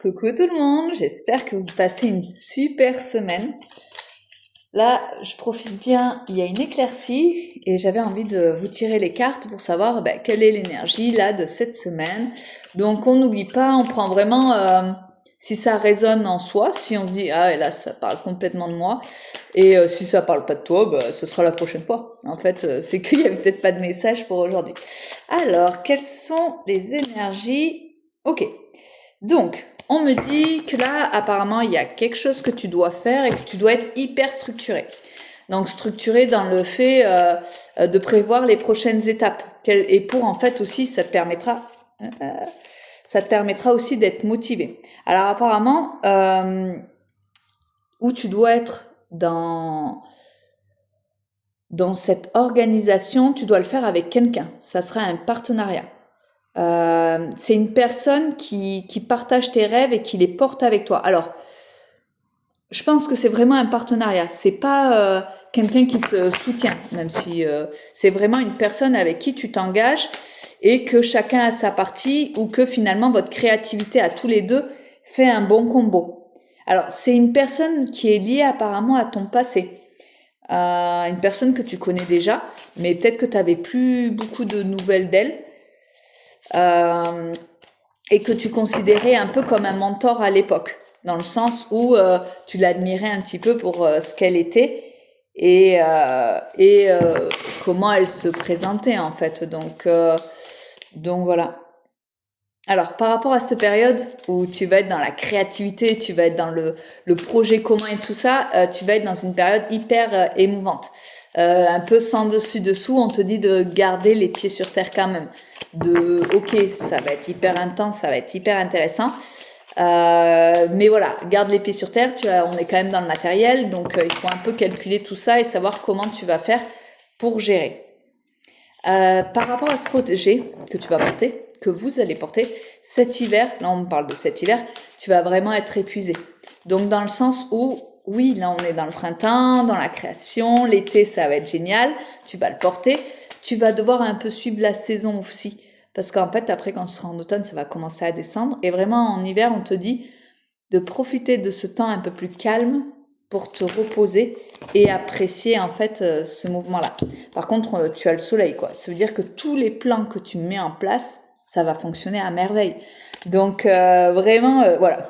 Coucou tout le monde, j'espère que vous passez une super semaine. Là, je profite bien, il y a une éclaircie et j'avais envie de vous tirer les cartes pour savoir quelle est l'énergie là de cette semaine. Donc on n'oublie pas, on prend vraiment si ça résonne en soi, si on se dit ah ouais, là ça parle complètement de moi et si ça parle pas de toi, ce sera la prochaine fois. En fait, c'est qu'il y avait peut-être pas de message pour aujourd'hui. Alors, quelles sont les énergies? Ok. Donc, on me dit que là, apparemment, il y a quelque chose que tu dois faire et que tu dois être hyper structuré. Donc, structuré dans le fait de prévoir les prochaines étapes. Et pour, en fait, aussi, ça te permettra aussi d'être motivé. Alors, apparemment, où tu dois être dans cette organisation, tu dois le faire avec quelqu'un. Ça sera un partenariat. C'est une personne qui partage tes rêves et qui les porte avec toi. Alors, je pense que c'est vraiment un partenariat. C'est pas quelqu'un qui te soutient, même si c'est vraiment une personne avec qui tu t'engages et que chacun a sa partie ou que finalement votre créativité à tous les deux fait un bon combo. Alors, c'est une personne qui est liée apparemment à ton passé. Une personne que tu connais déjà, mais peut-être que tu n'avais plus beaucoup de nouvelles d'elle. Et que tu considérais un peu comme un mentor à l'époque, dans le sens où tu l'admirais un petit peu pour ce qu'elle était et comment elle se présentait en fait. Donc voilà. Alors par rapport à cette période où tu vas être dans la créativité, tu vas être dans le projet commun et tout ça, tu vas être dans une période hyper émouvante. Un peu sans dessus-dessous, on te dit de garder les pieds sur terre quand même. Ok, ça va être hyper intense, ça va être hyper intéressant. Mais voilà, garde les pieds sur terre, on est quand même dans le matériel, donc il faut un peu calculer tout ça et savoir comment tu vas faire pour gérer. Par rapport à ce protégé que tu vas porter, que vous allez porter cet hiver, là on parle de cet hiver, tu vas vraiment être épuisé. Donc dans le sens où, oui, là on est dans le printemps, dans la création, l'été ça va être génial, tu vas le porter, tu vas devoir un peu suivre la saison aussi. Parce qu'en fait, après, quand tu seras en automne, ça va commencer à descendre. Et vraiment, en hiver, on te dit de profiter de ce temps un peu plus calme pour te reposer et apprécier, en fait, ce mouvement-là. Par contre, tu as le soleil, quoi. Ça veut dire que tous les plans que tu mets en place, ça va fonctionner à merveille. Donc, vraiment, voilà.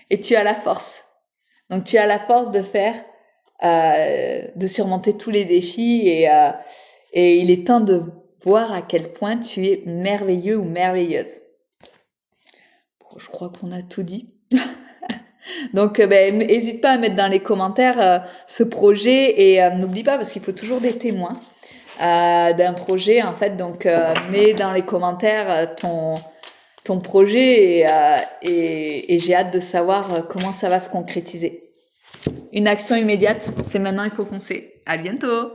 Et tu as la force. Donc, tu as la force de faire, de surmonter tous les défis et il est temps de voir à quel point tu es merveilleux ou merveilleuse. Bon, je crois qu'on a tout dit. Donc, n'hésite pas à mettre dans les commentaires ce projet et n'oublie pas, parce qu'il faut toujours des témoins d'un projet, en fait. Donc, mets dans les commentaires ton projet et j'ai hâte de savoir comment ça va se concrétiser. Une action immédiate, c'est maintenant, il faut foncer. À bientôt!